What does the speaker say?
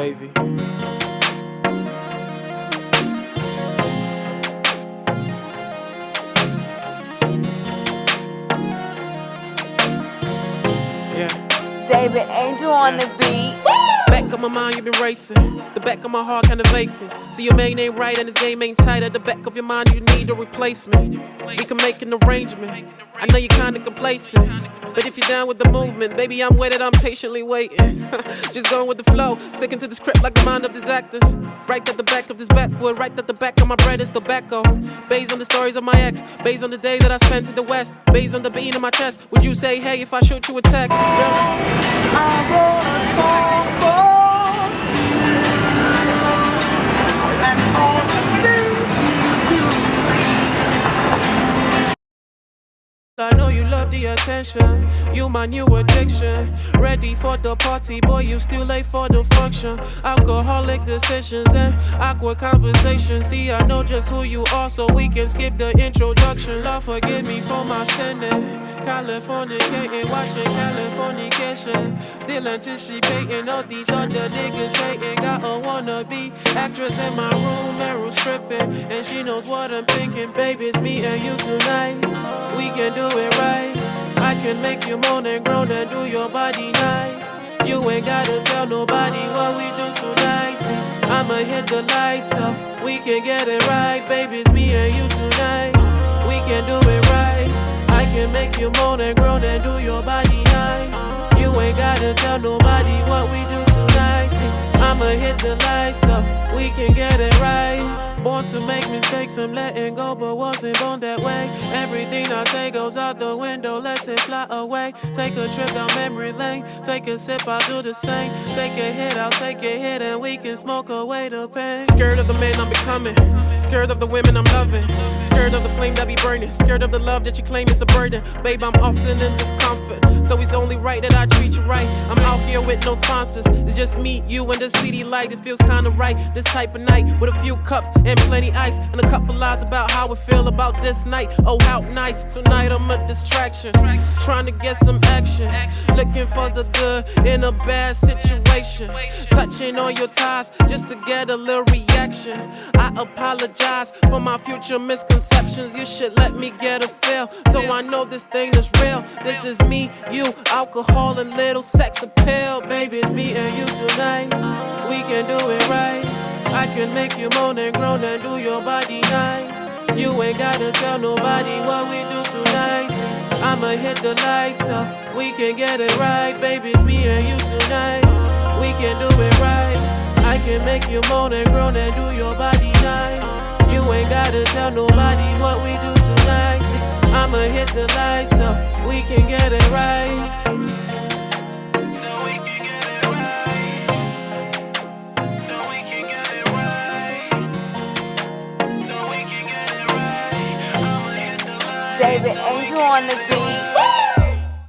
wavy. Yeah. David Angel on the beat. Back of my mind, you've been racing. The back of my heart kinda vacant. See, your main ain't right and this game ain't tight. At the back of your mind, you need a replacement. We can make an arrangement. I know you're kinda complacent, but if you're down with the movement, baby, I'm with it, I'm patiently waiting. Just going with the flow, sticking to the script like the mind of these actors. Right at the back of this backwood, right at the back of my bread is tobacco. Based on the stories of my ex, based on the days that I spent in the West, based on the beating in my chest. Would you say, hey, if I shoot you a text? I wrote a song for you and all the things you do. I know you love the attention, you my new addiction. Ready for the party, boy, you still late for the function. Alcoholic decisions and awkward conversations. See, I know just who you are, so we can skip the introduction. Lord, forgive me for my sinning. Californicating, watching Californication. Still anticipating all these other niggas hating. Got a wannabe actress in my room, Meryl stripping, and she knows what I'm thinking. Baby, it's me and you tonight. We can do it right. I can make you moan and groan and do your body nice. You ain't gotta tell nobody what we do tonight. See, I'ma hit the lights up. We can get it right, baby. It's me and you tonight. We can do it right. I can make you moan and groan and do your body nice. You ain't gotta tell nobody what we do tonight. See, I'ma hit the lights up. We can get it right. Born to make mistakes, I'm letting go, but wasn't born that way. Everything I say goes out the window, let it fly away. Take a trip down memory lane, take a sip, I'll do the same. Take a hit, I'll take a hit, and we can smoke away the pain. Scared of the man I'm becoming, scared of the women I'm loving, scared of the flame that be burning, scared of the love that you claim is a burden. Babe, I'm often in discomfort, so it's only right that I treat you right. I'm out here with no sponsors, it's just me, you, and the city light. It feels kinda right, this type of night, with a few cups and plenty ice, and a couple lies about how I feel about this night. Oh, how nice, tonight I'm a distraction, trying to get some action, looking for the good in a bad situation, touching on your ties just to get a little reaction. I apologize for my future misconceptions. You should let me get a feel, so I know this thing is real. This is me, you, alcohol and little sex appeal. Baby, it's me and you tonight. We can do it right. I can make you moan and groan and do your body nice. You ain't gotta tell nobody what we do tonight. See, I'ma hit the lights up. We can get it right, baby, it's me and you tonight. We can do it right. I can make you moan and groan and do your body nice. You ain't gotta tell nobody what we do tonight. See, I'ma hit the lights up. We can get it right. David Angel on the beat.